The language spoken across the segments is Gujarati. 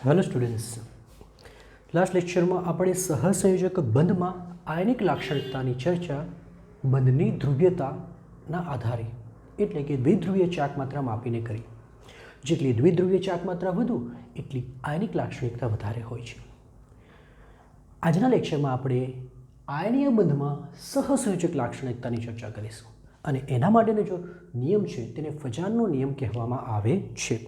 हेलो स्टूडेंट्स, लास्ट लेक्चરમાં આપણે સહસંયોજક બંધમાં આયનિક લાક્ષણિકતાની ચર્ચા બંધની ધ્રુવીયતાના આધારે એટલે કે દ્વિધ્રુવીય ચાક માત્રા માપીને કરી. જેટલી દ્વિધ્રુવીય ચાક માત્રા વધુ એટલી આયનિક લાક્ષણિકતા વધારે હોય છે. આજના લેક્ચરમાં આપણે આયનીય બંધમાં સહસંયોજક લાક્ષણિકતાની ચર્ચા કરીશું અને એના માટેનો જો નિયમ છે તેને ફજાનનો નિયમ કહેવામાં આવે છે.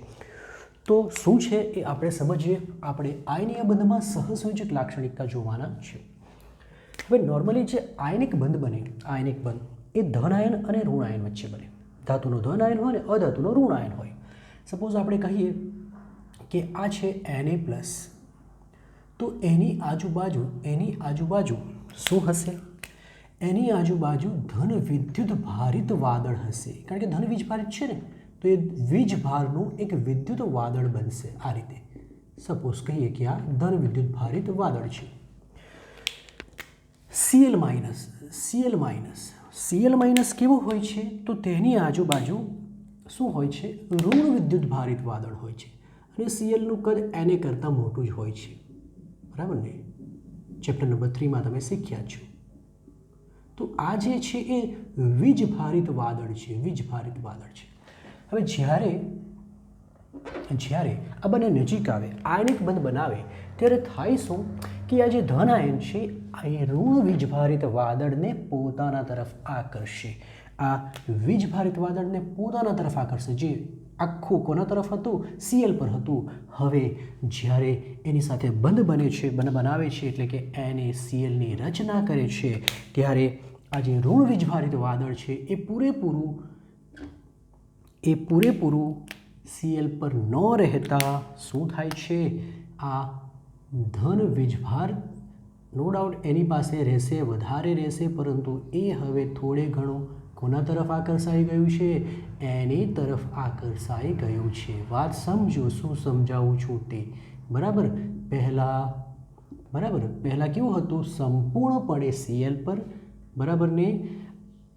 તો શું છે એ આપણે સમજીએ. આપણે આયનીય બંધમાં સહસંયોજક લાક્ષણિકતા જોવાના છે. હવે નોર્મલી જે આયનિક બંધ બને, આયનિક બંધ એ ધન આયન અને ઋણ આયન વચ્ચે બને. ધાતુનો ધન આયન હોય અને અધાતુનો ઋણ આયન હોય. સપોઝ આપણે કહીએ કે આ છે Na+, તો એની આજુબાજુ શું હશે? એની આજુબાજુ ધન વિદ્યુત ભારિત વાદળ હશે. કારણ કે ધન વીજ ભારિત છે ને, તો એ વીજ ભારનું એક વિદ્યુત વાદળ બનશે. આ રીતે સપોઝ કહીએ કે આ ધન વિદ્યુત ભારિત વાદળ છે. Cl માઇનસ કેવો હોય છે? તો તેની આજુબાજુ શું હોય છે? ઋણ વિદ્યુત ભારિત વાદળ હોય છે અને Clનું કદ Na કરતાં મોટું જ હોય છે. બરાબર ને? ચેપ્ટર નંબર 3માં તમે શીખ્યા છો. તો આ જે છે એ વીજ ભારિત વાદળ છે. હવે જ્યારે આ બંને નજીક આવે, આયનિક બંધ બનાવે, ત્યારે થાય શું કે આ જે ધન આયન છે એ ઋણ વીજભારિત વાદળને પોતાના તરફ આકર્ષે. આ વીજભારિત વાદળને પોતાના તરફ આકર્ષે. જે આખું કોના તરફ હતું? Cl પર હતું. હવે જ્યારે એની સાથે બંધ બને છે, બંધ બનાવે છે એટલે કે NaClની રચના કરે છે, ત્યારે આ જે ઋણ વીજભારિત વાદળ છે એ પૂરેપૂરું Cl પર ન રહેતા શું થાય છે? આ ધન વીજભાર નો ડાઉટ એની પાસે રહેશે, વધારે રહેશે, પરંતુ એ હવે થોડે ઘણું કોના તરફ આકર્ષાઈ ગયું છે? એની તરફ આકર્ષાઈ ગયું છે. વાત સમજો, શું સમજાવું છું તે. બરાબર? પહેલાં કેવું હતું? સંપૂર્ણપણે Cl પર. બરાબર ને?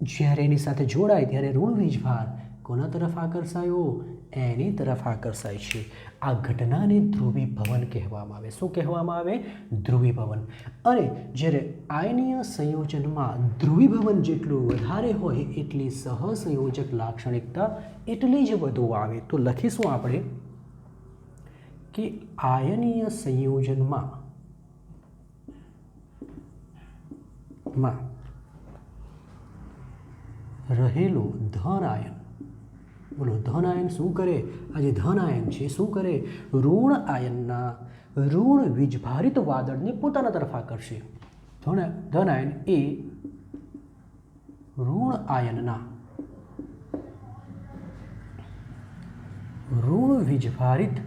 જ્યારે એની સાથે જોડાય ત્યારે ઋણ વીજભાર કોના તરફ આકર્ષાયો? એની તરફ આકર્ષાય છે. આ ઘટનાને ધ્રુવીભવન કહેવામાં આવે. શું કહેવામાં આવે? ધ્રુવીભવન. અને જ્યારે આયનીય સંયોજનમાં ધ્રુવીભવન જેટલું વધારે હોય એટલી સહસંયોજક લાક્ષણિકતા એટલી જ વધુ આવે. તો લખીશું આપણે કે આયનીય સંયોજનમાં રહેલો ધન આયન, બોલો, ધન આયન શું કરે? આ જે ધન આયન છે શું કરે? ઋણ આયનના ઋણ વીજભારિત વાદળને પોતાના તરફ આકર્ષે. ધન આયન એ ઋણ આયનના ઋણ વીજભારિત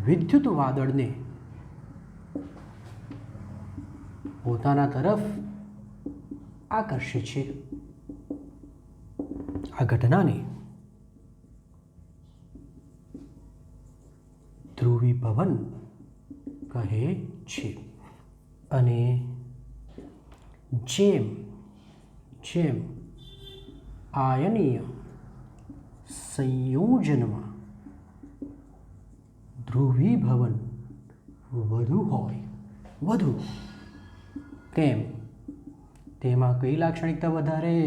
વિદ્યુત વાદળને પોતાના તરફ આકર્ષે છે. આ ઘટનાને ધ્રુવીભવન કહે છે. અને જેમ આયનીય સંયોજનમાં ધ્રુવીભવન વધુ તેમ તેમાં કઈ લાક્ષણિકતા વધારે?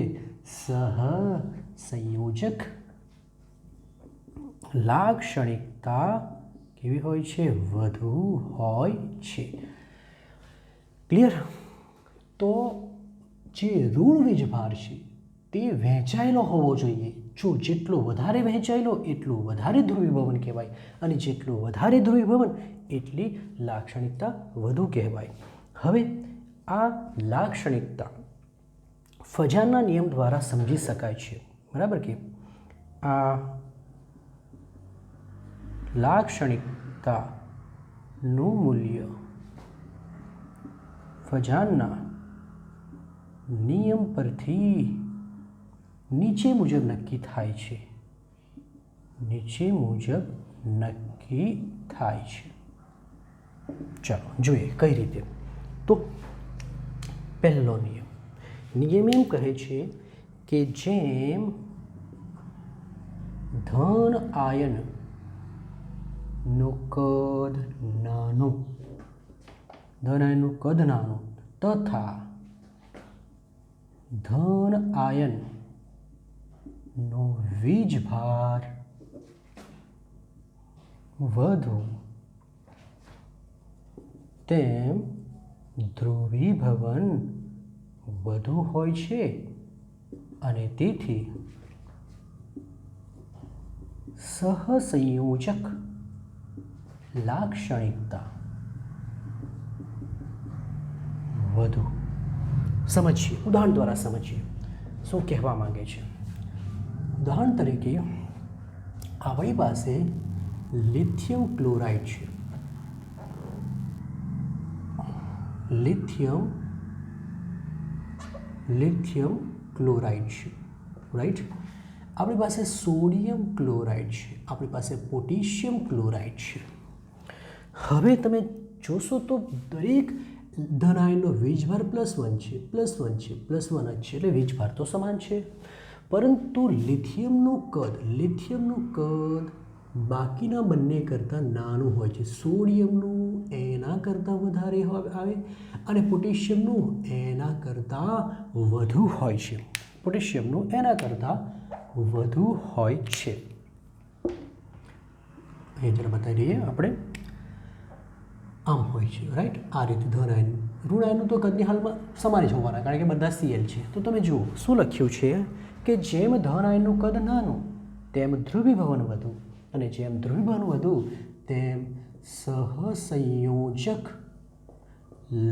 સહસંયોજક લાક્ષણિકતા કેવી હોય છે? વધુ હોય છે. ક્લિયર? તો જે ઋણ વીજભાર છે તે વહેંચાયેલો હોવો જોઈએ. જો જેટલો વધારે વહેંચાયેલો એટલું વધારે ધ્રુવીભવન કહેવાય, અને જેટલું વધારે ધ્રુવીભવન એટલી લાક્ષણિકતા વધુ કહેવાય. હવે આ લાક્ષણિકતા ફજાનના નિયમ દ્વારા સમજી શકાય છે. બરાબર કે આ લાક્ષણિકતાનું મૂલ્ય ફજાનના નિયમ પરથી નીચે મુજબ નક્કી થાય છે. ચાલો જોઈએ કઈ રીતે. તો પહેલો નિયમ એમ કહે છે કે ધન આયનનું કદ નાનું, ધન આયનનું કદ નાનું તથા ધન આયનનો વીજભાર વધુ તેમ ધ્રુવીભવન વધુ હોય છે અને તેથી સહસંયોજક લાક્ષણિકતા વધુ. સમજીએ, ઉદાહરણ દ્વારા સમજીએ શું કહેવા માંગે છે. ઉદાહરણ તરીકે આપણી પાસે લિથિયમ ક્લોરાઇડ છે. લિથિયમ ક્લોરાઇડ છે, રાઈટ. આપણી પાસે સોડિયમ ક્લોરાઇડ છે, આપણી પાસે પોટેશિયમ ક્લોરાઇડ છે. હવે તમે જોશો તો દરેક ધન આયનનો વીજભાર +1 છે, +1 છે, +1 જ છે, એટલે વીજભાર તો સમાન છે. પરંતુ લિથિયમનું કદ બાકીના બંને કરતાં નાનું હોય છે. સોડિયમનું એના કરતાં વધારે આવે અને પોટેશિયમનું એના કરતાં વધુ હોય છે. અહીં જરા બતાવી દઈએ આપણે. આમ હોય છે, રાઈટ. આ રીતે ધન આયન, ઋણ આયનનું તો કદની હાલમાં સમાન જ હોવાના, કારણ કે બધા Cl છે. તો તમે જુઓ શું લખ્યું છે કે જેમ ધન આયનનું કદ નાનું તેમ ધ્રુવીભવન વધુ, અને જેમ ધ્રુવીભવન વધુ તેમ સહસંયોજક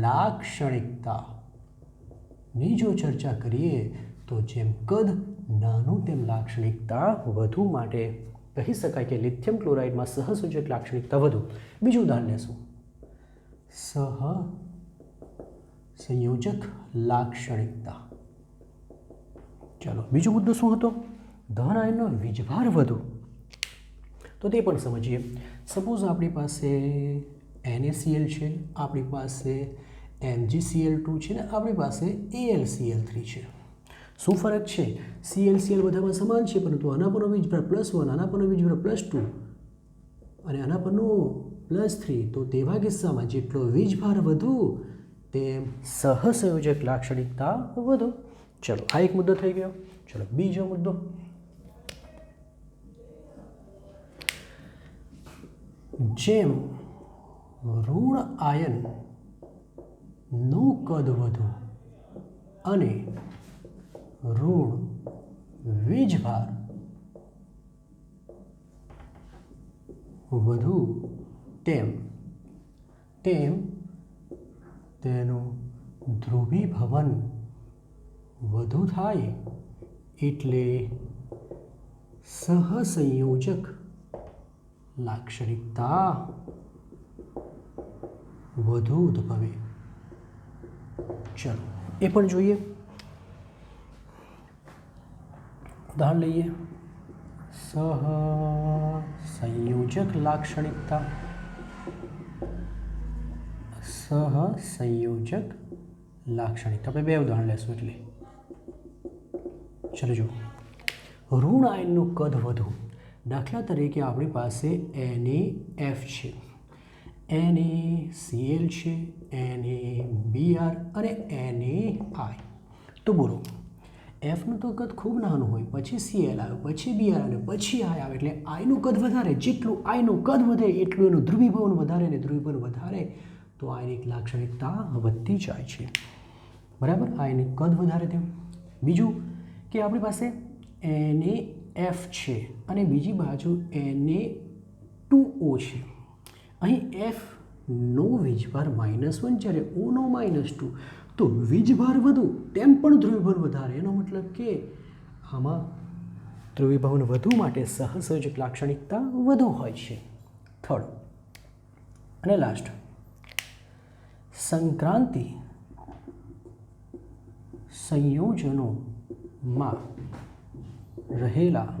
લાક્ષણિકતાની જો ચર્ચા કરીએ તો જેમ કદ નાનું તેમ લાક્ષણિકતા વધુ, માટે કહી શકાય કે લિથિયમ ક્લોરાઇડમાં સહસંયોજક લાક્ષણિકતા વધુ. બીજું ઉદાહરણ લેશું. સહસંયોજક લાક્ષણિકતા. ચાલો, બીજો મુદ્દો શું હતો? ધન આયનનો વીજભાર વધુ. તો તે પણ સમજીએ. સપોઝ આપણી પાસે NaCl છે, આપણી પાસે MgCl2 છે ને આપણી પાસે AlCl3 છે. શું ફરક છે? ClCl બધામાં સમાન છે, પરંતુ આના પરનો વીજભાર +1, આના પરનો વીજભાર +2 અને આના પરનો +3. તો તેવા કિસ્સામાં જેટલો વીજભાર વધુ તેમ સહસંયોજક લાક્ષણિકતા વધુ. ચલો, આ એક મુદ્દો થઈ ગયો. ચલો, બીજો મુદ્દો. જેમ ઋણ આયનનું કદ વધુ અને ઋણ વીજભાર વધુ તેમ તેનું ધ્રુવીભવન વધુ થાય, એટલે સહસંયોજક લાક્ષણિકતા વધુ ઉદ્ભવે. ચલો, એ પણ જોઈએ. ઉદાહરણ લઈએ. સહસંયોજક લાક્ષણિકતા. આપણે બે ઉદાહરણ લેશું. એટલે ચલો જુઓ. ઋણ આયનનું કદ વધુ. દાખલા તરીકે આપણી પાસે NaF છે, NaCl છે, NaBr અને NaI. તો બોલો, Fનું તો કદ ખૂબ નાનું હોય, પછી Cl આવે, પછી Br અને પછી I આવે, એટલે આઈનું કદ વધારે. જેટલું આઈનું કદ વધે એટલું એનું ધ્રુવીભવન વધારે, અને ધ્રુવીભવન વધારે તો આઈની લાક્ષણિકતા વધતી જાય છે. બરાબર, આઈની કદ વધારે તેમ. બીજું કે આપણી પાસે NaF છે અને બીજી બાજુ Na2O છે. અહીં Fનો વીજભાર -1 જ્યારે Oનો -2, તો વીજભાર વધુ તેમ પણ ધ્રુવીભવન વધારે. એનો મતલબ કે આમાં ધ્રુવીભવન વધુ માટે સહસંયોજક લાક્ષણિકતા વધુ હોય છે. થર્ડ અને લાસ્ટ, સંક્રાંતિ સંયોજનોમાં રહેલા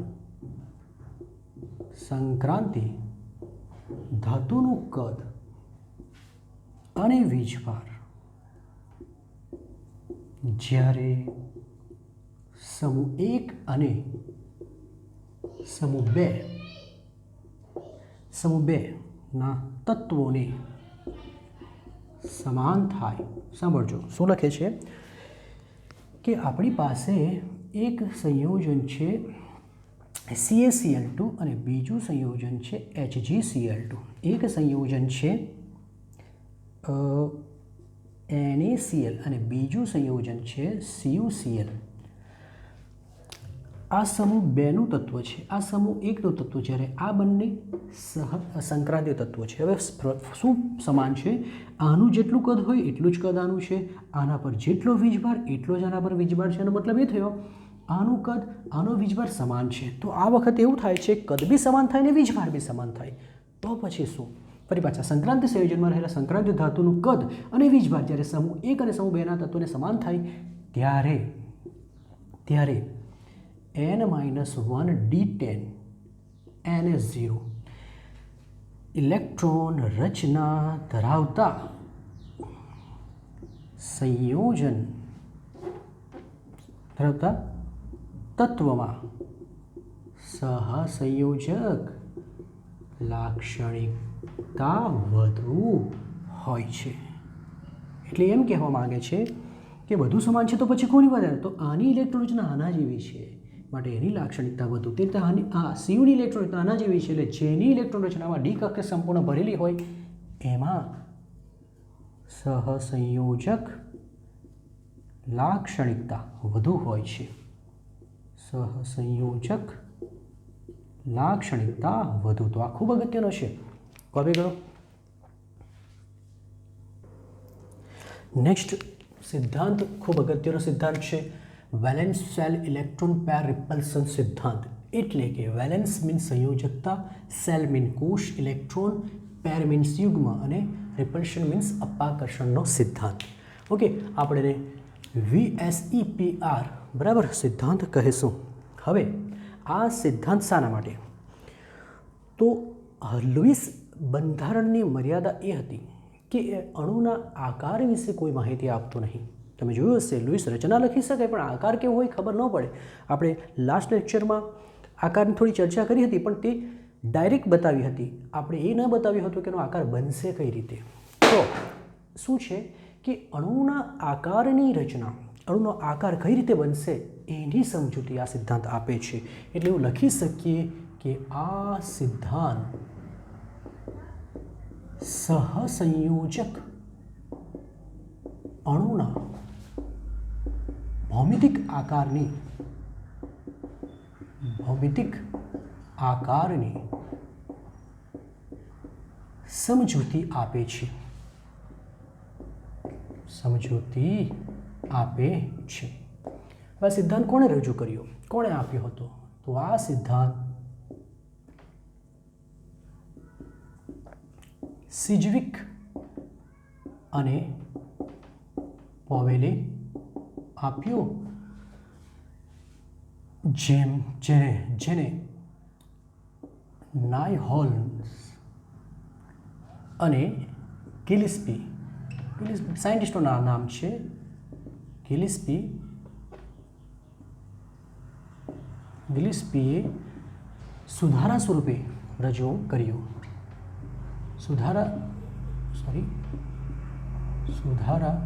સંક્રાંતિ ધાતુનું કદ અને વીજભાર જ્યારે સમૂહ 1 અને સમૂહ બે ના તત્વોને સમાન થાય. સાંભળજો શું લખે છે કે આપણી પાસે એક સંયોજન છે CaCl2 અને બીજું સંયોજન છે HgCl2. એક સંયોજન છે NaCl અને બીજું સંયોજન છે CuCl. આ સમૂહ બેનું તત્વ છે, આ સમૂહ એકનું તત્વ, જ્યારે આ બંને સંક્રાંતીય તત્વો છે. હવે શું સમાન છે? આનું જેટલું કદ હોય એટલું જ કદ આનું છે, આના પર જેટલો વીજભાર એટલો જ આના પર વીજભાર છે. એનો મતલબ એ થયો આનું કદ આનો વીજભાર સમાન છે. તો આ વખતે એવું થાય છે કદ બી સમાન થાય ને વીજભાર બી સમાન થાય. તો પછી શું? ફરી પાછા સંક્રાંતિ સંયોજનમાં રહેલા સંક્રાંતિ ધાતુનું કદ અને વીજભાર જ્યારે સમૂહ એક અને સમૂહ બેના તત્વોને સમાન થાય ત્યારે n-1 d10 NS0 ઇલેક્ટ્રોન રચના ધરાવતા સંયોજન ધરાવતા તત્વમાં સહસંયોજક લાક્ષણિકતા વધુ હોય છે. એટલે એમ કહેવા માંગે છે કે બધું સમાન છે તો પછી કોની વધારે? તો આની ઇલેક્ટ્રોન રચના આના જેવી છે માટે એની લાક્ષણિકતા વધુ. તે રીતે આની સીયુની ઇલેક્ટ્રોન રચના આના જેવી છે એટલે જેની ઇલેક્ટ્રોન રચનામાં ડી કક્ષક સંપૂર્ણ ભરેલી હોય એમાં સહસંયોજક લાક્ષણિકતા વધુ હોય છે. સહસંયોજક લાક્ષણિકતા વધુ. તો આ ખૂબ અગત્યનો છે. કોપી કરો. નેક્સ્ટ સિદ્ધાંત ખૂબ અગત્યનો સિદ્ધાંત છે વેલેન્સ શેલ ઇલેક્ટ્રોન પેર રિપલ્સન સિદ્ધાંત. એટલે કે વેલેન્સ મીન્સ સંયોજકતા, શેલ મીન કોષ, ઇલેક્ટ્રોન, પેર મીન્સ યુગ્મ અને રિપલ્શન મીન્સ અપાકર્ષણનો સિદ્ધાંત. ઓકે, આપણે VSEPR બરાબર સિદ્ધાંત કહીશું. હવે આ સિદ્ધાંત શાના માટે? તો લુઈસ બંધારણની મર્યાદા એ હતી કે એ અણુના આકાર વિશે કોઈ માહિતી આપતો નહીં. તમે જોયું હશે લુઈસ રચના લખી શકે પણ આકાર કેવો હોય ખબર ન પડે. આપણે લાસ્ટ લેક્ચરમાં આકારની થોડી ચર્ચા કરી હતી પણ તે ડાયરેક્ટ બતાવી હતી. આપણે એ ન બતાવ્યું હતું કે એનો આકાર બનશે કઈ રીતે. તો શું છે કે અણુના આકારની રચના, અણુનો આકાર કઈ રીતે બનશે એની સમજૂતી આ સિદ્ધાંત આપે છે. એટલે એવું લખી શકીએ કે આ સિદ્ધાંત સહસંયોજક અણુના ભૌમિતિક આકારની સમજૂતી આપે છે. આ સિદ્ધાંત કોણે રજૂ કર્યો, કોણે આપ્યો હતો? તો આ સિદ્ધાંત સિજવિક અને પોવેલે આપ્યો, જેને નાયહોલ્મ્સ અને ગિલિસ્પી સાયન્ટિસ્ટોનું નામ છે, ગિલિસ્પીએ સુધારા સ્વરૂપે રજૂ કર્યું. સુધારા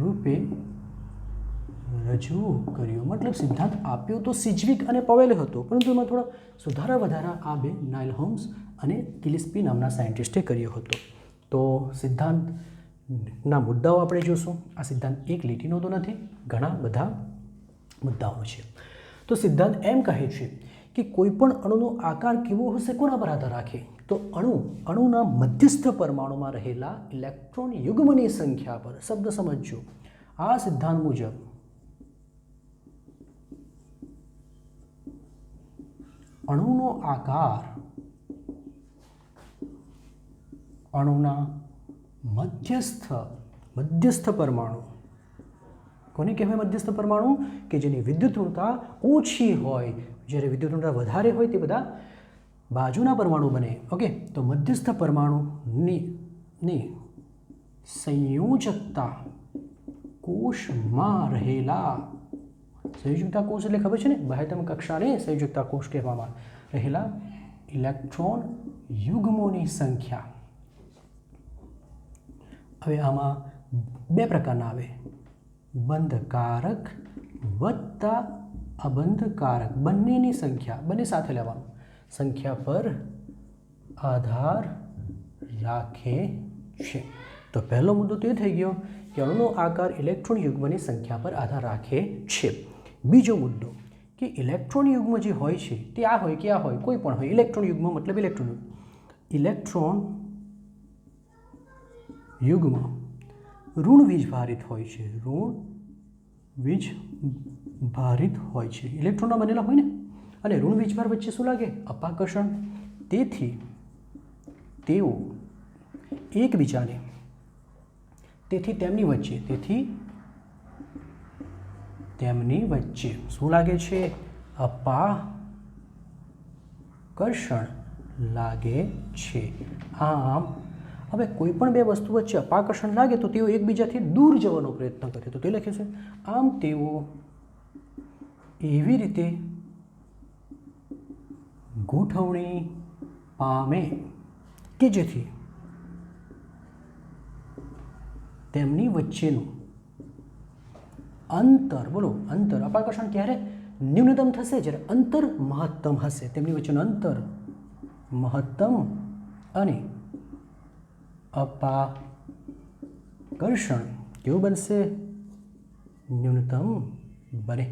રૂપે રજૂ કર્યું. મતલબ સિદ્ધાંત આપ્યો તો સિજવિક અને પવેલે હતો પરંતુ એમાં થોડા સુધારા વધારા આ બે નાયલહોમ્સ અને ગિલિસ્પી નામના સાયન્ટિસ્ટે કર્યો હતો. તો સિદ્ધાંતના મુદ્દાઓ આપણે જોશું. આ સિદ્ધાંત એક લીટીનો તો નથી, ઘણા બધા મુદ્દાઓ છે. તો સિદ્ધાંત એમ કહે છે કે કોઈ પણ અણુનો આકાર કેવો હશે કોના પર આધાર રાખે? તો અણુના મધ્યસ્થ પરમાણુમાં રહેલા ઇલેક્ટ્રોન યુગ્મની સંખ્યા પર. શબ્દ સમજજો. આ સિદ્ધાંત મુજબ અણુનો આકાર અણુના મધ્યસ્થ પરમાણુ. કોને કહેવાય મધ્યસ્થ પરમાણુ? કે જેની વિદ્યુત ઋણતા ઓછી હોય. જ્યારે વિદ્યુત ઋણતા વધારે હોય તે બધા બાજુના પરમાણુ બને. ઓકે, તો મધ્યસ્થ પરમાણુની સંયોજકતા કોષમાં રહેલા સંયુક્તા કોષ એટલે ખબર છે ને, બાહ્યતમ કક્ષાને સંયુક્તા કોષ કહેવામાં રહેલા ઇલેક્ટ્રોન યુગ્મોની સંખ્યા. હવે આમાં બે પ્રકારના આવે, બંધકારક વત્તા અબંધકારક. બંનેની સંખ્યા, બંને સાથે લેવાનું, સંખ્યા પર આધાર રાખે છે. તો પહેલો મુદ્દો તો એ થઈ ગયો કે અણુનો આકાર ઇલેક્ટ્રોન યુગ્મની સંખ્યા પર આધાર રાખે છે. બીજો મુદ્દો કે ઇલેક્ટ્રોન યુગ્મ જે હોય છે તે આ હોય કે આ હોય, કોઈ પણ હોય. ઇલેક્ટ્રોન યુગ્મ મતલબ ઇલેક્ટ્રોન યુગ્મ ઋણ વીજભારિત હોય છે. ઋણ વીજભારિત હોય છે, ઇલેક્ટ્રોનના બનેલા હોય ને. અને ઋણ વીજભાર વચ્ચે શું લાગે? અપાકર્ષણ. તેથી તેઓ એકબીજાને, તેથી તેમની વચ્ચે શું લાગે છે? અપાકર્ષણ લાગે છે. આમ હવે કોઈ પણ બે વસ્તુ વચ્ચે અપાકર્ષણ લાગે તો તેઓ એકબીજાથી દૂર જવાનો પ્રયત્ન કરે. તો તે લખે છે આમ તેઓ એવી રીતે ગોઠવણી પામે કે જેથી તેમની વચ્ચેનું અંતર, બોલો અંતર, અપાકર્ષણ ક્યારે ન્યૂનતમ થશે? જ્યારે અંતર મહત્તમ હશે. તેમની વચ્ચેનું અંતર મહત્તમ અને અપાકર્ષણ કેવું બનશે? ન્યૂનતમ બને.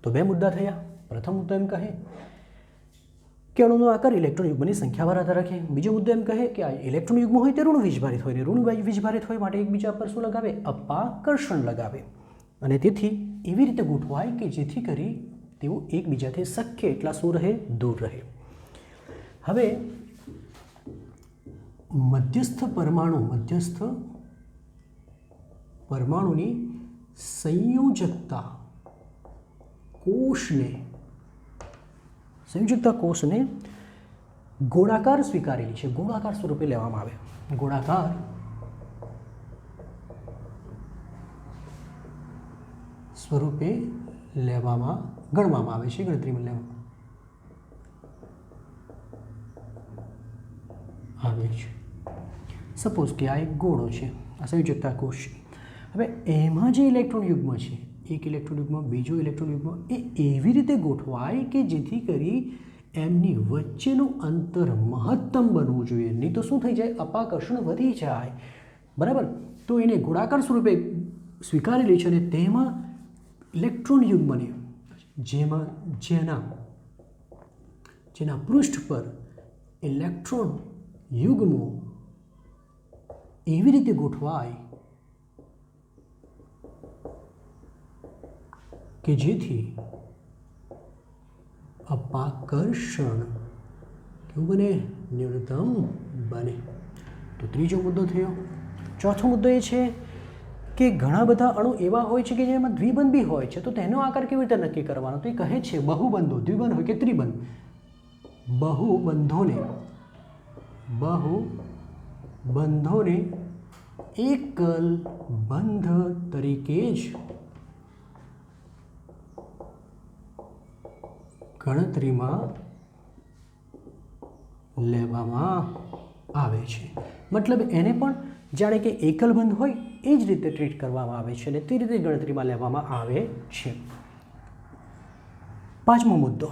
તો બે મુદ્દા થયા. પ્રથમ મુદ્દો એમ કહે કે અણુનો આકાર ઇલેક્ટ્રોન યુગ્મની સંખ્યા પર આધાર રાખે. બીજો મુદ્દો એમ કહે કે આ ઇલેક્ટ્રોન યુગ્મ હોય તે ઋણ વીજભારિત હોય, ને ઋણ વીજભારિત હોય માટે એકબીજા પર શું લગાવે? અપાકર્ષણ લગાવે. અને તેથી એવી રીતે ગોઠવાય કે જેથી કરી તેઓ એકબીજાથી શક્ય એટલા શું રહે? દૂર રહે. હવે મધ્યસ્થ પરમાણુની સંયોજકતા કોષને ગોળાકાર સ્વીકારેલી છે. ગોળાકાર સ્વરૂપે લેવામાં આવે. ગોળાકાર સ્વરૂપે ગણવામાં આવે છે, ગણતરીમાં લેવામાં આવે છે. સપોઝ કે આ એક ગોળો છે, આ સંયોજકતા કોષ છે. હવે એમાં જે ઇલેક્ટ્રોન યુગ્મ છે, એક ઇલેક્ટ્રોન યુગ્મ, બીજો ઇલેક્ટ્રોન યુગ્મ, એ એવી રીતે ગોઠવાય કે જેથી કરી એમની વચ્ચેનું અંતર મહત્તમ બનવું જોઈએ. નહીં તો શું થઈ જાય? અપાકર્ષણ વધી જાય. બરાબર. તો એને ગોળાકાર સ્વરૂપે સ્વીકારેલી છે. અને તેમાં ઇલેક્ટ્રોન યુગ્મને જેના પૃષ્ઠ પર ઇલેક્ટ્રોન યુગ્મો એવી રીતે ગોઠવાય કે જેથી અપાકર્ષણ કેવું બને? ન્યૂનતમ બને. તો ત્રીજો મુદ્દો થયો. ચોથો મુદ્દો એ છે કે ઘણા બધા અણુ એવા હોય છે કે જેમાં દ્વિબંધ બી હોય છે. તો તેનો આકાર કેવી રીતે નક્કી કરવાનો? તો એ કહે છે બહુબંધો, દ્વિબંધ હોય કે ત્રિબંધ, બહુબંધોને એકલ બંધ તરીકે જ ગણતરીમાં લેવામાં આવે છે. મતલબ એને પણ જાણે કે એકલ બંધ હોય એ જ રીતે ટ્રીટ કરવામાં આવે છે અને તે રીતે ગણતરીમાં લેવામાં આવે છે. પાંચમો મુદ્દો,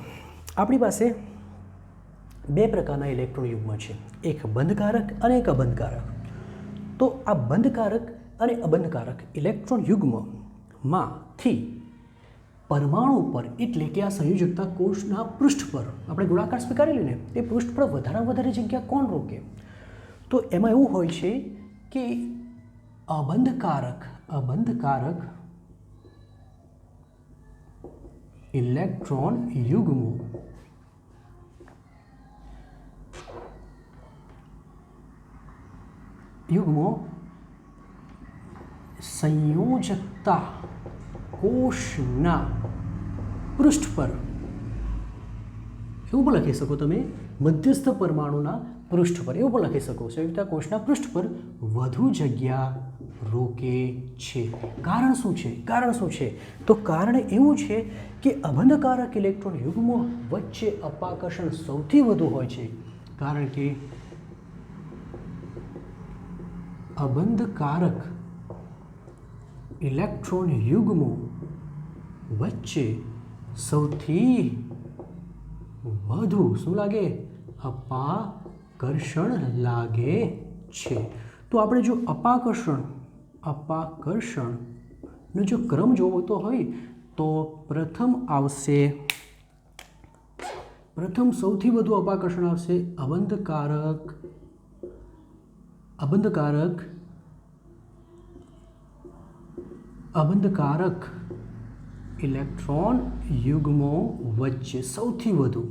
આપણી પાસે બે પ્રકારના ઇલેક્ટ્રોન યુગ્મ છે, એક બંધકારક અને એક અબંધકારક. તો આ બંધકારક અને અબંધકારક ઇલેક્ટ્રોન યુગ્મમાંથી પરમાણુ પર, એટલે કે આ સંયોજકતા કોષના પૃષ્ઠ પર આપણે ગોળાકાર સ્વીકારેલી ને, તે પૃષ્ઠ પર વધારે જગ્યા કોણ રોકે? તો એમાં એવું હોય છે કે અબંધકારક ઇલેક્ટ્રોન યુગ્મો સંયોજકતા કોષના પૃષ્ઠ પર, એવું પણ લખી શકો તમે, મધ્યસ્થ પરમાણુના પૃષ્ઠ પર, એવું પણ લખી શકો. સંયુક્તા કોષના પૃષ્ઠ પર વધુ જગ્યા રોકે છે. કારણ શું છે? તો કારણ એવું છે કે અબંધકારક ઇલેક્ટ્રોન યુગ્મો વચ્ચે અપાકર્ષણ સૌથી વધુ હોય છે, કારણ કે અબંધકારક ઇલેક્ટ્રોન યુગ્મો વચ્ચે સૌથી વધુ શું લાગે? અપાકર્ષણ લાગે છે. તો આપણે જો અપાકર્ષણનો જો ક્રમ જોતો હોય તો પ્રથમ સૌથી વધુ અપાકર્ષણ આવશે અબંધકારક ઇલેક્ટ્રોન યુગ્મો વચ્ચે સૌથી વધુ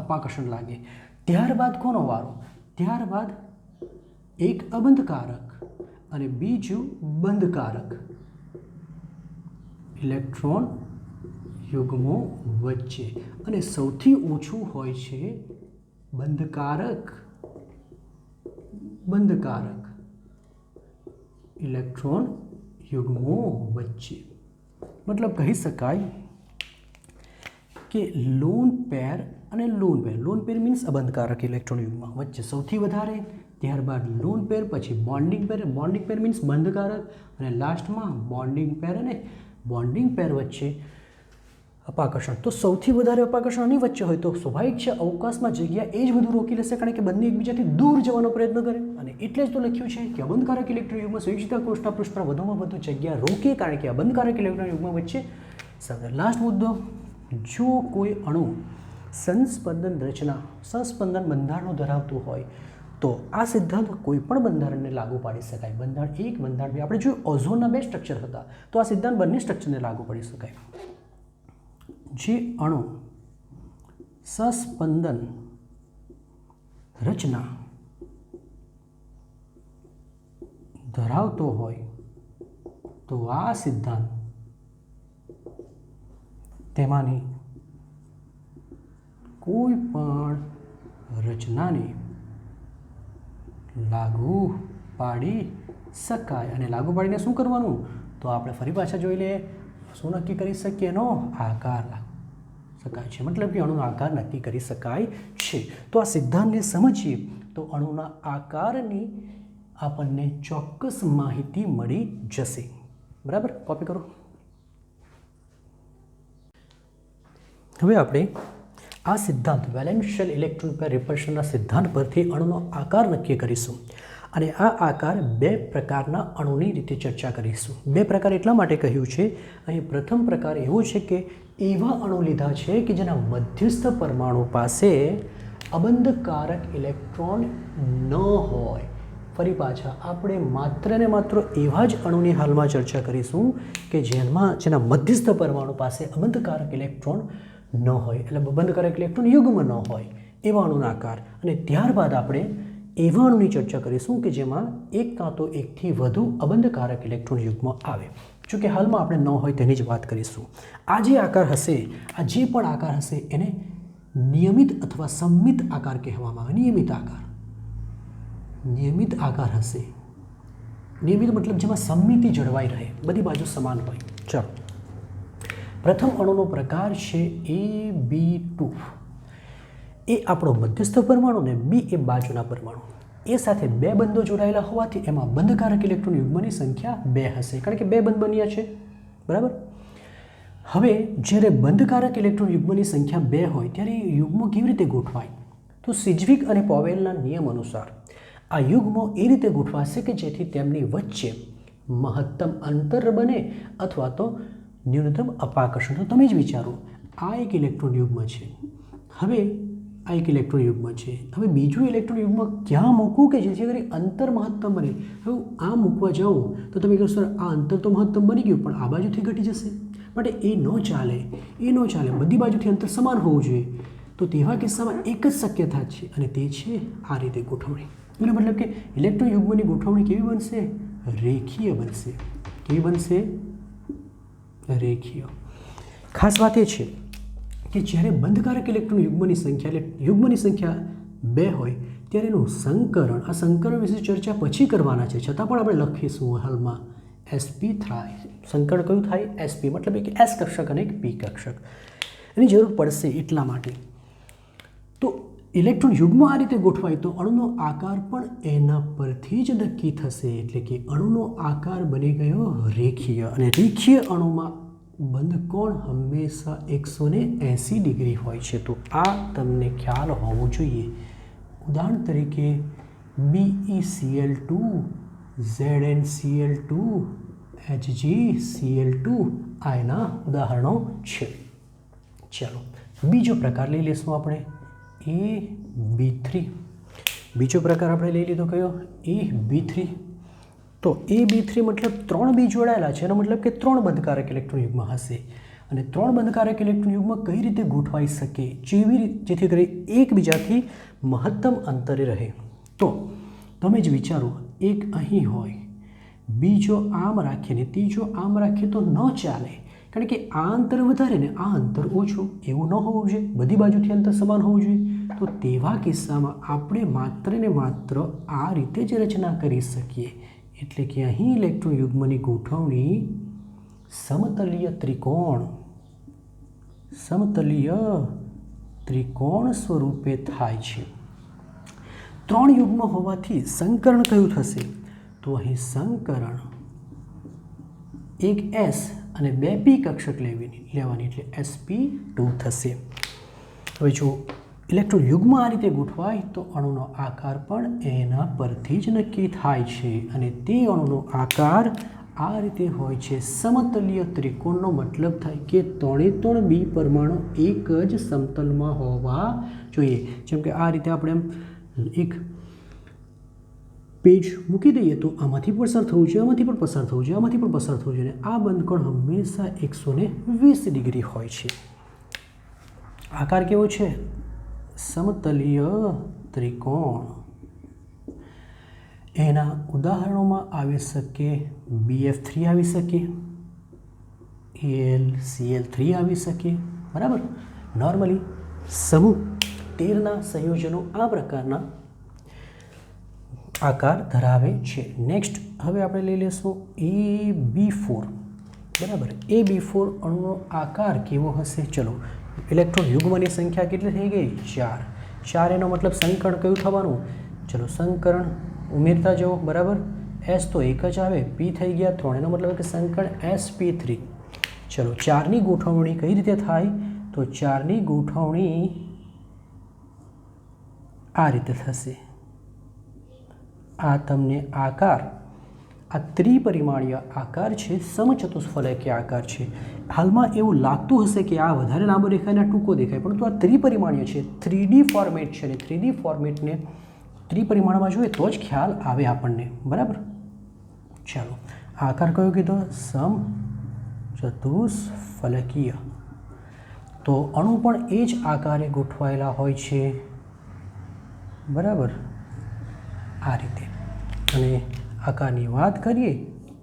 અપાકર્ષણ લાગે. ત્યારબાદ કોનો વારો? ત્યારબાદ એક અબંધકારક અને બીજું બંધકારક ઇલેક્ટ્રોન યુગ્મો વચ્ચે, અને સૌથી ઓછું હોય છે બંધકારક ઇલેક્ટ્રોન યુગ્મો વચ્ચે. મતલબ કહી શકાય કે લોન પેર મીન્સ અબંધકારક ઇલેક્ટ્રોન યુગ્મ વચ્ચે સૌથી વધારે, ત્યારબાદ લોન પેર, પછી બોન્ડિંગ પેર મીન્સ બંધકારક, અને લાસ્ટમાં બોન્ડિંગ પેર વચ્ચે અપાકર્ષણ. તો સૌથી વધારે અપાકર્ષણ આની વચ્ચે હોય તો સ્વાભાવિક છે અવકાશમાં જગ્યા એ જ બધું રોકી લેશે, કારણ કે બંને એકબીજાથી દૂર જવાનો પ્રયત્ન કરે. અને એટલે જ તો લખ્યું છે કે અબંધકારક ઇલેક્ટ્રોન યુગ્મ સંયોજિતા કોષના પૃષ્ઠ પર વધુમાં વધુ જગ્યા રોકે, કારણ કે અબંધકારક ઇલેક્ટ્રોન યુગ્મ વચ્ચે. લાસ્ટ મુદ્દો, જો કોઈ અણુ સંસ્પંદન બંધારણો ધરાવતું હોય તો આ સિદ્ધાંત કોઈ પણ બંધારણને લાગુ પાડી શકાય. બંધારણ 1, બંધારણ 2. આપણે જો ઓઝોનના 2 સ્ટ્રક્ચર હતા તો આ સિદ્ધાંત બંને સ્ટ્રક્ચરને લાગુ પાડી શકાય. જે અણુ સસ્પંદન રચના ધરાવતો હોય તો આ સિદ્ધાંત તેમાંની કોઈ પણ રચનાને લાગુ પાડી શકાય. અને લાગુ પાડીને શું કરવાનું? તો આપણે ફરી પાછા જોઈ લઈએ. શું નક્કી કરી શકીએ? એનો આકાર શકાય છે. મતલબ કે અણુનો આકાર નક્કી કરી શકાય છે. તો આ સિદ્ધાંતને સમજીએ તો અણુના આકારની આપણને ચોક્કસ માહિતી મળી જશે. બરાબર? કોપી કરો. હવે આપણે આ સિદ્ધાંત વેલેન્શિયલ ઇલેક્ટ્રોન પેર રિપલ્શનના સિદ્ધાંત પરથી અણુનો આકાર નક્કી કરીશું. અને આ આકાર 2 પ્રકારના અણુની રીતે ચર્ચા કરીશું. 2 પ્રકાર એટલા માટે કહ્યું છે, અહીં પ્રથમ પ્રકાર એવો છે કે એવા અણુ લીધા છે કે જેના મધ્યસ્થ પરમાણુ પાસે અબંધકારક ઇલેક્ટ્રોન ન હોય. ફરી પાછા આપણે માત્ર ને માત્ર એવા જ અણુની હાલમાં ચર્ચા કરીશું કે જેના મધ્યસ્થ પરમાણુ પાસે અબંધકારક ઇલેક્ટ્રોન ન હોય, એટલે અબંધકારક ઇલેક્ટ્રોન યુગ્મ ન હોય એવા અણુના આકાર. અને ત્યારબાદ આપણે એવા અણુની ચર્ચા કરીશું કે જેમાં એક કાં તો એકથી વધુ અબંધકારક ઇલેક્ટ્રોન યુગ્મ આવે. જોકે હાલમાં આપણે ન હોય તેની જ વાત કરીશું. આ જે આકાર હશે, આ જે પણ આકાર હશે એને નિયમિત અથવા સમમિત આકાર કહેવામાં આવે. નિયમિત આકાર હશે. નિયમિત મતલબ જેમાં સમમિતિ જળવાઈ રહે, બધી બાજુ સમાન હોય. ચાલો, પ્રથમ અણુનો પ્રકાર છે AB2. એ આપણો મધ્યસ્થ પરમાણુ ને B એ બાજુના પરમાણુ. એ સાથે 2 બંધો જોડાયેલા હોવાથી એમાં બંધકારક ઇલેક્ટ્રોન યુગ્મની સંખ્યા 2 હશે, કારણ કે 2 બંધ બન્યા છે. બરાબર? હવે જ્યારે બંધકારક ઇલેક્ટ્રોન યુગ્મની સંખ્યા 2 હોય ત્યારે યુગ્મો કેવી રીતે ગોઠવાય? તો સિજ્વિક અને પોવેલના નિયમ અનુસાર આ યુગ્મો એ રીતે ગોઠવાશે કે જેથી તેમની વચ્ચે મહત્તમ અંતર બને અથવા તો ન્યૂનતમ અપાકર્ષણ. તો તમે જ વિચારો, આ એક ઇલેક્ટ્રોન યુગ્મ છે. હવે આ એક ઇલેક્ટ્રોન યુગ્મ છે. હવે બીજું ઇલેક્ટ્રોન યુગ્મ ક્યાં મૂકવું કે જેથી કરી અંતર મહત્તમ બને? હવે આ મૂકવા જાઉં તો તમે કહો સર આ અંતર તો મહત્તમ બની ગયું પણ આ બાજુથી ઘટી જશે. માટે એ ન ચાલે. બધી બાજુથી અંતર સમાન હોવું જોઈએ. તો તેવા કિસ્સામાં એક જ શક્યતા છે અને તે છે આ રીતે ગોઠવણી. એનો મતલબ કે ઇલેક્ટ્રોન યુગ્મની ગોઠવણી કેવી બનશે? રેખીય બનશે. કેવી બનશે? રેખીય. ખાસ વાત એ છે કે જ્યારે બંધકારક ઇલેક્ટ્રોન યુગ્મની સંખ્યા 2 હોય ત્યારે એનું સંકરણ, આ સંકરણ વિશે ચર્ચા પછી કરવાના છે, છતાં પણ આપણે લખીશું હાલમાં sp થાય. સંકરણ કયું થાય? sp, મતલબ એક s કક્ષક અને એક p કક્ષક. એની જરૂર પડશે એટલા માટે. તો ઇલેક્ટ્રોન યુગ્મ આ રીતે ગોઠવાય તો અણુનો આકાર પણ એના પરથી જ નક્કી થશે. એટલે કે અણુનો આકાર બની ગયો રેખીય, અને રેખીય અણુમાં બંધ કોણ હંમેશા 180 ડિગ્રી હોય છે. તો આ તમને ખ્યાલ હોવો જોઈએ. ઉદાહરણ તરીકે BeCl2, ZnCl2, HgCl2 આ એના ઉદાહરણો છે. ચાલો બીજો પ્રકાર લઈ લઈશું આપણે, AB3. બીજો પ્રકાર આપણે લઈ લીધો કયો? AB3. તો AB3 મતલબ 3 બી જોડાયેલા છે, એનો મતલબ કે 3 બંધકારક ઇલેક્ટ્રોન યુગ્મ હશે. અને 3 બંધકારક ઇલેક્ટ્રોન યુગ્મ કઈ રીતે ગોઠવાઈ શકે? જેથી કરી એકબીજાથી મહત્તમ અંતરે રહે. તો તમે જ વિચારો, એક અહીં હોય, બીજો આમ રાખીએ ને ત્રીજો આમ રાખીએ તો ન ચાલે, કારણ કે આ અંતર વધારે ને આ અંતર ઓછું. એવું ન હોવું જોઈએ, બધી બાજુથી અંતર સમાન હોવું જોઈએ. તો તેવા કિસ્સામાં આપણે માત્ર ને માત્ર આ રીતે જ રચના કરી શકીએ. એટલે કે અહીં ઇલેક્ટ્રોન યુગ્મની ગોઠવણી સમતલીય ત્રિકોણ સ્વરૂપે થાય છે. 3 યુગ્મ હોવાથી સંકરણ કયું થશે? તો અહીં સંકરણ એક s અને 2 p કક્ષક લેવાની, એટલે sp2 થશે. હવે જો ઇલેક્ટ્રોન યુગ્મ આ રીતે ગોઠવાય તો અણુનો આકાર પણ એના પરથી જ નક્કી થાય છે. અને તે અણુનો આકાર આ રીતે હોય છે. સમતલીય ત્રિકોણનો મતલબ થાય કે 3 બી પરમાણુ એક જ સમતલમાં હોવા જોઈએ. જેમ કે આ રીતે આપણે એક પેજ મૂકી દઈએ તો આમાંથી પસાર થવું જોઈએ, આમાંથી પણ પસાર થવું જોઈએ, આમાંથી પણ પસાર થવું જોઈએ. આ બંધકોણ હંમેશા 120 ડિગ્રી હોય છે. આકાર કેવો છે? સમતલીય ત્રિકોણ. એના ઉદાહરણોમાં આવી શકે BF3 આવી શકે, AlCl3 આવી શકે, બરાબર. નોર્મલી સમૂહ 13ના સંયોજનો આ પ્રકારના આકાર ધરાવે છે. નેક્સ્ટ હવે આપણે લઈ લઈશું AB4, બરાબર. AB4 અણુનો આકાર કેવો હશે? ચલો, ઇલેક્ટ્રોન યુગ્મની સંખ્યા કેટલી થઈ ગઈ? 4. એનો મતલબ સંકરણ કયું થવાનું? ચલો સંકરણ ઉમેરતા જાઓ, બરાબર. S તો એક જ આવે, P થઈ ગયા 3, એનો મતલબ કે સંકરણ sp3. ચલો 4ની ગોઠવણી કઈ રીતે થાય? તો 4ની ગોઠવણી આ રીતે થશે. આ તમને આકાર, આ ત્રિપરિમાણીય આકાર છે, સમચતુષ્ફલકીય આકાર છે. હાલમાં એવું લાગતું હશે કે આ વધારે લાંબો દેખાય ને ટૂંકો દેખાય, પરંતુ આ ત્રિપરિમાણીય છે, 3D ફોર્મેટ છે. અને 3D ફોર્મેટને ત્રિપરિમાણમાં જોઈએ તો જ ખ્યાલ આવે આપણને, બરાબર. ચાલો, આકાર કયો કીધો? સમચતુષ્ફલકીય. તો અણુ પણ એ જ આકારે ગોઠવાયેલા હોય છે, બરાબર, આ રીતે. અને આકારની વાત કરીએ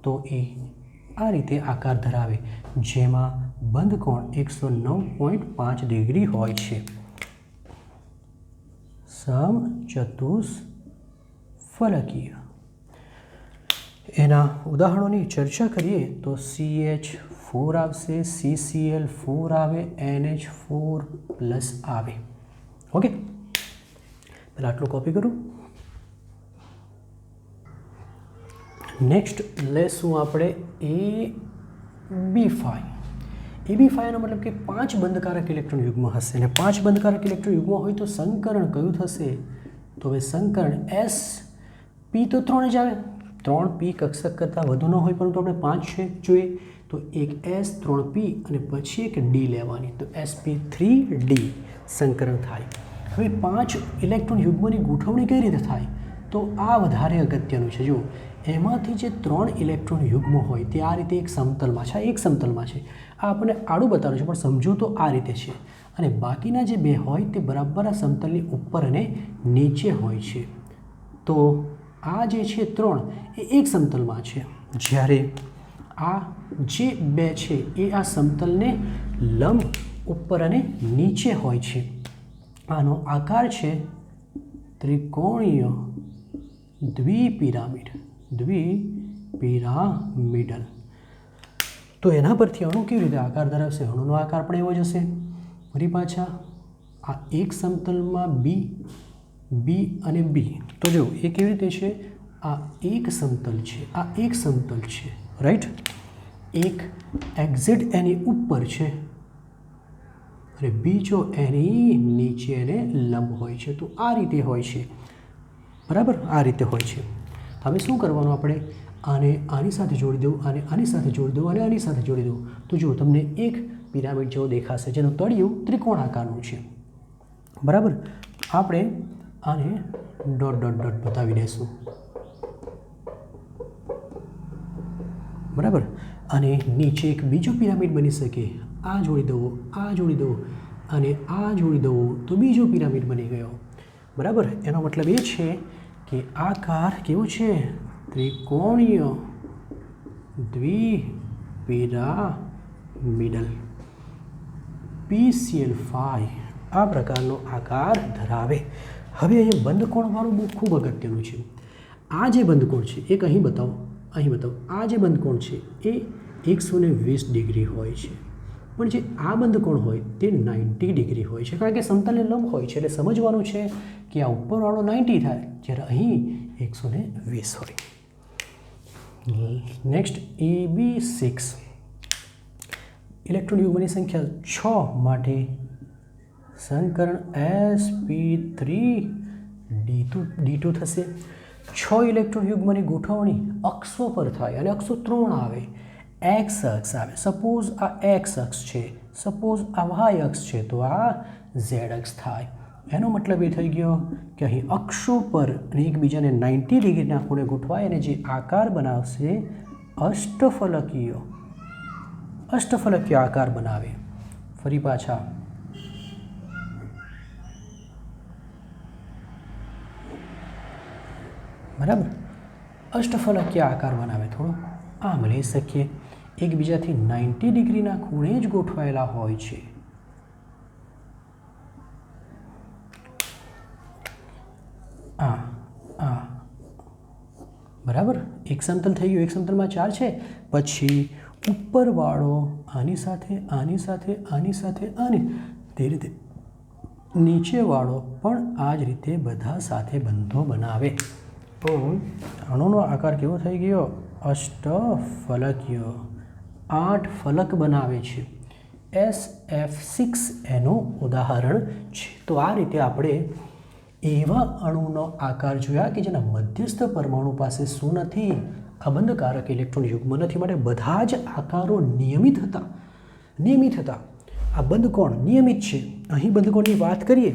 તો એ આ રીતે આકાર ધરાવે, જેમાં બંધકોણ 109.5 ડિગ્રી હોય છે. સમચતુષ્ફલકીય. એના ઉદાહરણોની ચર્ચા કરીએ તો CH4 આવશે, CCl4 આવે, NH4+ આવે. ઓકે, પહેલાં આટલું કોપી કરું. નેક્સ્ટ લેશું આપણે AB5. AB5નો મતલબ કે 5 બંધકારક ઇલેક્ટ્રોન યુગ્મ હશે. અને 5 બંધકારક ઇલેક્ટ્રોન યુગ્મ હોય તો સંકરણ કયું થશે? તો હવે સંકરણ sp તો 3 જ આવે, 3p કક્ષક કરતાં વધુ ન હોય, પરંતુ આપણે 5 છે જોઈએ તો એક s, 3p અને પછી એક d લેવાની, તો sp3d સંકરણ થાય. હવે 5 ઇલેક્ટ્રોન યુગ્મની ગોઠવણી કઈ રીતે થાય? તો આ વધારે અગત્યનું છે. જો એમાંથી જે 3 ઇલેક્ટ્રોન યુગ્મ હોય તે આ રીતે એક સમતલમાં છે, એક સમતલમાં છે. આ આપણને આડું બતાવ્યું છે, પણ સમજો તો આ રીતે છે. અને બાકીના જે 2 હોય તે બરાબર આ સમતલની ઉપર અને નીચે હોય છે. તો આ જે છે 3 એ એક સમતલમાં છે, જ્યારે આ જે 2 છે એ આ સમતલને લંબ ઉપર અને નીચે હોય છે. આનો આકાર છે ત્રિકોણીય દ્વિપિરામિડલ. તો એના પરથી અણુ કેવી રીતે આકાર ધરાવશે? અણુનો આકાર પણ એવો જ હશે. ફરી પાછા આ એક સમતલમાં બી અને બી. તો જો એ કેવી રીતે છે? આ એક સમતલ છે, આ એક સમતલ છે, રાઈટ. એક એક્ઝેટ એની ઉપર છે અને બીજો એની નીચે એને લંબ હોય છે. તો આ રીતે હોય છે, બરાબર, આ રીતે હોય છે. હવે શું કરવાનું? આપણે આને આની સાથે જોડી દઉં, આને આની સાથે જોડી દઉં અને આની સાથે જોડી દઉં. તો જુઓ તમને એક પિરામિડ જેવો દેખાશે જેનું તળિયું ત્રિકોણ આકારનું છે, બરાબર. આપણે આને ડોટ ડોટ ડોટ બતાવી દઈશું, બરાબર. અને નીચે એક બીજો પિરામિડ બની શકે. આ જોડી દઉં, આ જોડી દઉં અને આ જોડી દઉં તો બીજો પિરામિડ બની ગયો, બરાબર. એનો મતલબ એ છે કે આકાર કેવો છે? ત્રિકોણીય દ્વિપિરામિડલ PCl5 આ પ્રકારનો આકાર ધરાવે. હવે અહીંયા બંધકોણવાળું બહુ ખૂબ અગત્યનું છે. આ જે બંધકોણ છે એક અહીં બતાવો, અહીં બતાવો. આ જે બંધકોણ છે એ 120 ડિગ્રી હોય છે, પણ જે આ બંધકોણ હોય તે 90 ડિગ્રી હોય છે, કારણ કે સમતલને લંબ હોય છે. એટલે સમજવાનું છે કે આ ઉપરવાળો 90 થાય જ્યારે અહીં 120 હોય. નેક્સ્ટ AB6 ઇલેક્ટ્રોન યુગ્મની સંખ્યા 6 માટે સમીકરણ sp3d2 થશે. 6 ઇલેક્ટ્રોન યુગ્મની ગોઠવણી અક્ષો પર થાય અને અક્ષો 3 આવે. એક્સ અક્ષ આવે. સપોઝ આ એક્સ અક્ષ છે, સપોઝ આ વાય અક્ષ છે, તો આ ઝેડ અક્ષ થાય. એનો મતલબ એ થઈ ગયો કે અહીં અક્ષો પર અને એકબીજાને 90 ડિગ્રીના ખૂણે ગોઠવાય અને જે આકાર બનાવશે અષ્ટફલકીય આકાર બનાવે. ફરી પાછા બરાબર, અષ્ટફલકીય આકાર બનાવે. થોડો આમ લઈ શકીએ. એકબીજાથી 90 ડિગ્રીના ખૂણે જ ગોઠવાયેલા હોય છે. બરાબર. એક સમતલ થઈ ગયું. એક સમતલમાં 4 છે. પછી ઉપરવાળો આની સાથે આની સાથે આની સાથે આની તે રીતે નીચેવાળો પણ આ જ રીતે બધા સાથે બંધો બનાવે. તો અણુનો આકાર કેવો થઈ ગયો? અષ્ટફલકીય. 8 ફલક બનાવે છે. SF6 એનું ઉદાહરણ છે. તો આ રીતે આપણે એવા અણુનો આકાર જોયા કે જેના મધ્યસ્થ પરમાણુ પાસે શું નથી? અબંધકારક ઇલેક્ટ્રોન યુગ્મ નથી. માટે બધા જ આકારો નિયમિત હતા. આ બંધકોણ નિયમિત છે. અહીં બંધકોણની વાત કરીએ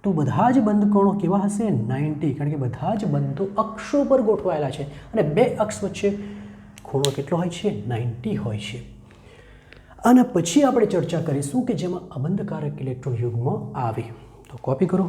તો બધા જ બંધકોણો કેવા હશે? 90, કારણ કે બધા જ બંધો અક્ષો પર ગોઠવાયેલા છે અને બે અક્ષ વચ્ચે ખૂણો કેટલો હોય છે? 90 હોય છે. આના પછી આપણે ચર્ચા કરીશું કે જેમાં અબંધકારક ઇલેક્ટ્રોન યુગ્મ આવે. તો કોપી કરો.